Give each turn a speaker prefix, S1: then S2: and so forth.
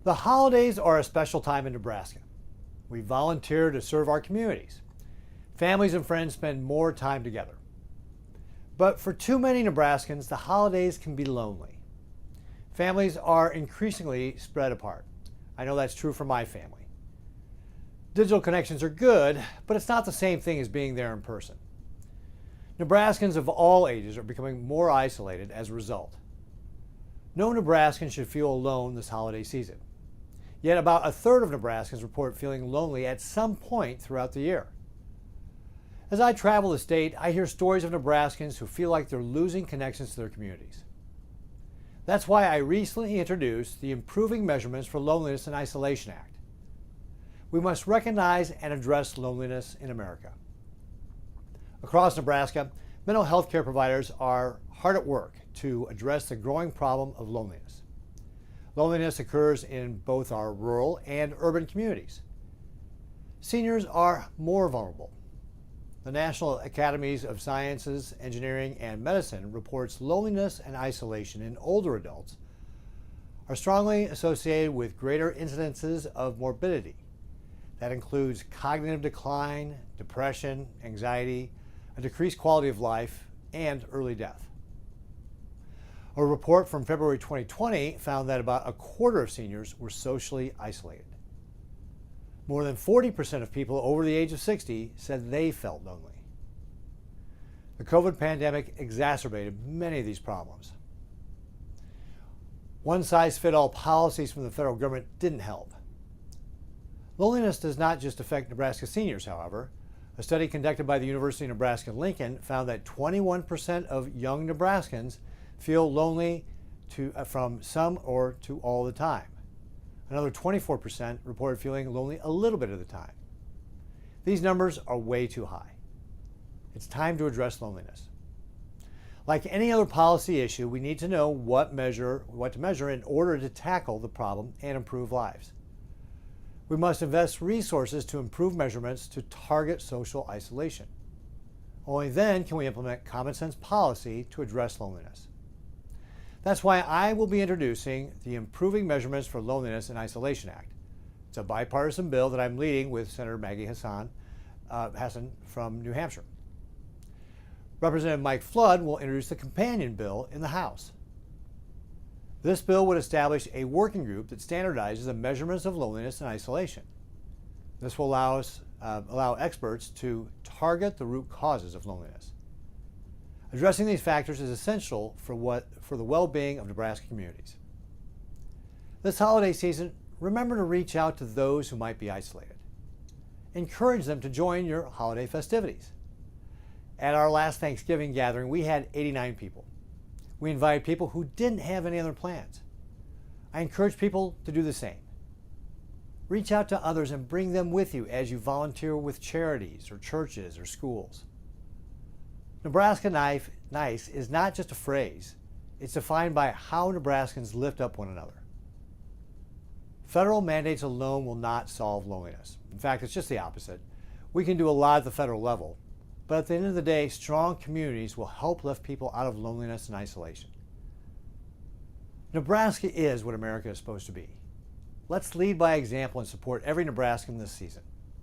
S1: The holidays are a special time in Nebraska. We volunteer to serve our communities. Families and friends spend more time together. But for too many Nebraskans, the holidays can be lonely. Families are increasingly spread apart. I know that's true for my family. Digital connections are good, but it's not the same thing as being there in person. Nebraskans of all ages are becoming more isolated as a result. No Nebraskan should feel alone this holiday season. Yet about a third of Nebraskans report feeling lonely at some point throughout the year. As I travel the state, I hear stories of Nebraskans who feel like they're losing connections to their communities. That's why I recently introduced the Improving Measurements for Loneliness and Isolation Act. We must recognize and address loneliness in America. Across Nebraska, mental health care providers are hard at work to address the growing problem of loneliness. Loneliness occurs in both our rural and urban communities. Seniors are more vulnerable. The National Academies of Sciences, Engineering, and Medicine reports loneliness and isolation in older adults are strongly associated with greater incidences of morbidity. That includes cognitive decline, depression, anxiety, a decreased quality of life, and early death. A report from February 2020 found that about a quarter of seniors were socially isolated. More than 40% of people over the age of 60 said they felt lonely. The COVID pandemic exacerbated many of these problems. One-size-fits-all policies from the federal government didn't help. Loneliness does not just affect Nebraska seniors, however. A study conducted by the University of Nebraska-Lincoln found that 21% of young Nebraskans feel lonely from some or to all the time. Another 24% reported feeling lonely a little bit of the time. These numbers are way too high. It's time to address loneliness. Like any other policy issue, we need to know what to measure in order to tackle the problem and improve lives. We must invest resources to improve measurements to target social isolation. Only then can we implement common sense policy to address loneliness. That's why I will be introducing the Improving Measurements for Loneliness and Isolation Act. It's a bipartisan bill that I'm leading with Senator Maggie Hassan from New Hampshire. Representative Mike Flood will introduce the companion bill in the House. This bill would establish a working group that standardizes the measurements of loneliness and isolation. This will allow experts to target the root causes of loneliness. Addressing these factors is essential for the well-being of Nebraska communities. This holiday season, remember to reach out to those who might be isolated. Encourage them to join your holiday festivities. At our last Thanksgiving gathering, we had 89 people. We invited people who didn't have any other plans. I encourage people to do the same. Reach out to others and bring them with you as you volunteer with charities or churches or schools. Nebraska Nice is not just a phrase. It's defined by how Nebraskans lift up one another. Federal mandates alone will not solve loneliness. In fact, it's just the opposite. We can do a lot at the federal level, but at the end of the day, strong communities will help lift people out of loneliness and isolation. Nebraska is what America is supposed to be. Let's lead by example and support every Nebraskan this season.